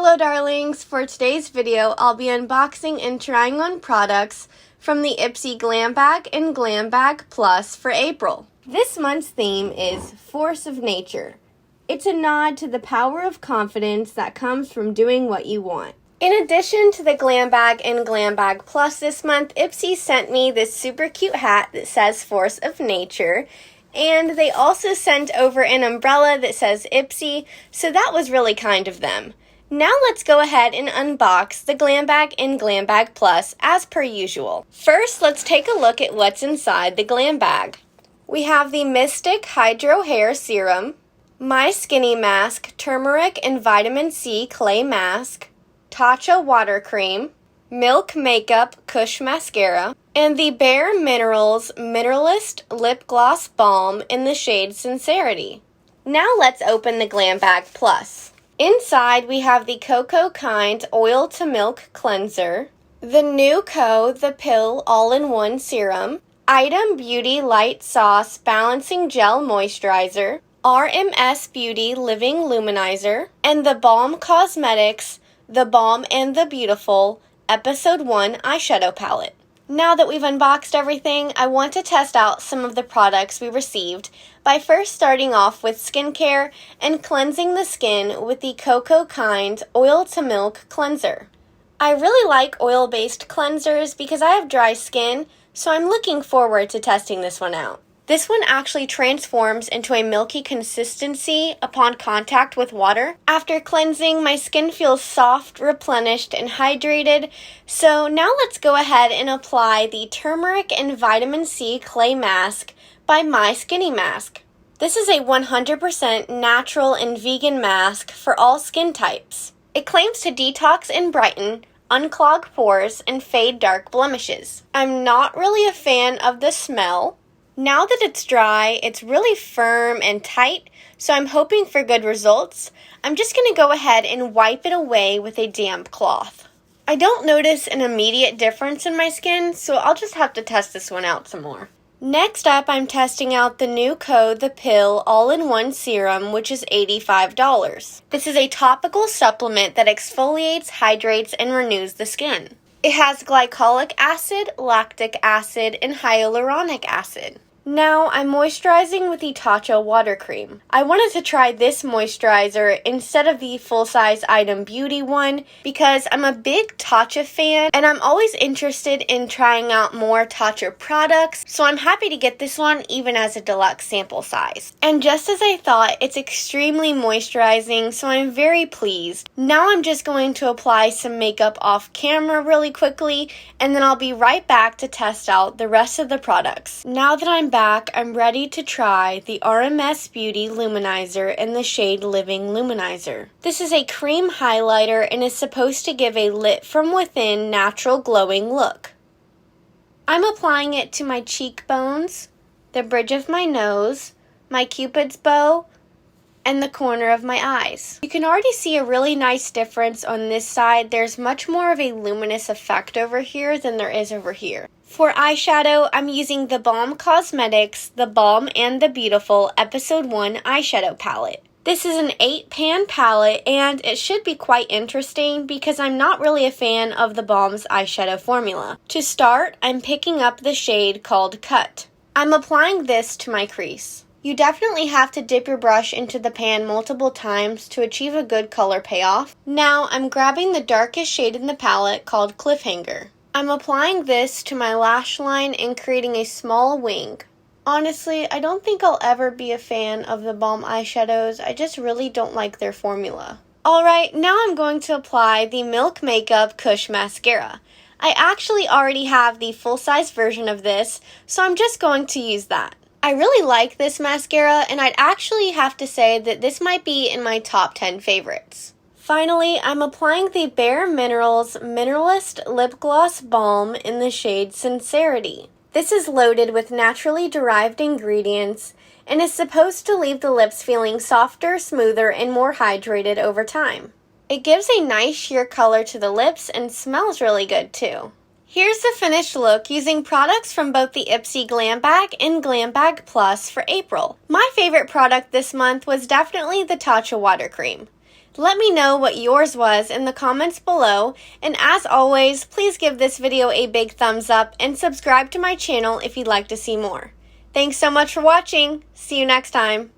Hello darlings, for today's video I'll be unboxing and trying on products from the Ipsy Glam Bag and Glam Bag Plus for April. This month's theme is Force of Nature. It's a nod to the power of confidence that comes from doing what you want. In addition to the Glam Bag and Glam Bag Plus this month, Ipsy sent me this super cute hat that says Force of Nature. And they also sent over an umbrella that says Ipsy, so that was really kind of them. Now let's go ahead and unbox the Glam Bag and Glam Bag Plus as per usual. First, let's take a look at what's inside the Glam Bag. We have the Mistik Hydro Hair Serum, My Skinny Mask Turmeric and Vitamin C Clay Mask, Tatcha Water Cream, Milk Makeup Kush Mascara, and the Bareminerals Mineralist Lip Gloss Balm in the shade Sincerity. Now let's open the Glam Bag Plus. Inside we have the Cocokind Oil to Milk Cleanser, the Nuco The Pill All-in-One Serum, Item Beauty Light Sauce Balancing Gel Moisturizer, RMS Beauty Living Luminizer, and the Balm Cosmetics The Balm and the Beautiful Episode 1 Eyeshadow Palette. Now that we've unboxed everything, I want to test out some of the products we received by first starting off with skincare and cleansing the skin with the Cocokind Oil to Milk Cleanser. I really like oil-based cleansers because I have dry skin, so I'm looking forward to testing this one out. This one actually transforms into a milky consistency upon contact with water. After cleansing, my skin feels soft, replenished, and hydrated. So now let's go ahead and apply the Turmeric and Vitamin C Clay Mask by My Skinny Mask. This is a 100% natural and vegan mask for all skin types. It claims to detox and brighten, unclog pores, and fade dark blemishes. I'm not really a fan of the smell. Now that it's dry, it's really firm and tight, so I'm hoping for good results. I'm just going to go ahead and wipe it away with a damp cloth. I don't notice an immediate difference in my skin, so I'll just have to test this one out some more. Next up, I'm testing out the Nuco The Pill All-in-One Serum, which is $85. This is a topical supplement that exfoliates, hydrates, and renews the skin. It has glycolic acid, lactic acid, and hyaluronic acid. Now, I'm moisturizing with the Tatcha Water Cream. I wanted to try this moisturizer instead of the full-size Item Beauty one because I'm a big Tatcha fan and I'm always interested in trying out more Tatcha products, so I'm happy to get this one even as a deluxe sample size. And just as I thought, it's extremely moisturizing, so I'm very pleased. Now I'm just going to apply some makeup off camera really quickly, and then I'll be right back to test out the rest of the products. Now that I'm back, I'm ready to try the RMS Beauty Luminizer in the shade Living Luminizer. This is a cream highlighter and is supposed to give a lit from within natural glowing look. I'm applying it to my cheekbones, the bridge of my nose, my cupid's bow, and the corner of my eyes. You can already see a really nice difference on this side. There's much more of a luminous effect over here than there is over here. For eyeshadow, I'm using the Balm Cosmetics The Balm and the Beautiful Episode 1 Eyeshadow Palette. This is an 8-pan palette, and it should be quite interesting because I'm not really a fan of the Balm's eyeshadow formula. To start, I'm picking up the shade called Cut. I'm applying this to my crease. You definitely have to dip your brush into the pan multiple times to achieve a good color payoff. Now, I'm grabbing the darkest shade in the palette called Cliffhanger. I'm applying this to my lash line and creating a small wing. Honestly, I don't think I'll ever be a fan of the Balm eyeshadows. I just really don't like their formula. Alright, now I'm going to apply the Milk Makeup Kush Mascara. I actually already have the full-size version of this, so I'm just going to use that. I really like this mascara, and I'd actually have to say that this might be in my top 10 favorites. Finally, I'm applying the Bareminerals Mineralist Lip Gloss Balm in the shade Sincerity. This is loaded with naturally derived ingredients and is supposed to leave the lips feeling softer, smoother, and more hydrated over time. It gives a nice sheer color to the lips and smells really good too. Here's the finished look using products from both the Ipsy Glam Bag and Glam Bag Plus for April. My favorite product this month was definitely the Tatcha Water Cream. Let me know what yours was in the comments below, and as always, please give this video a big thumbs up and subscribe to my channel if you'd like to see more. Thanks so much for watching. See you next time.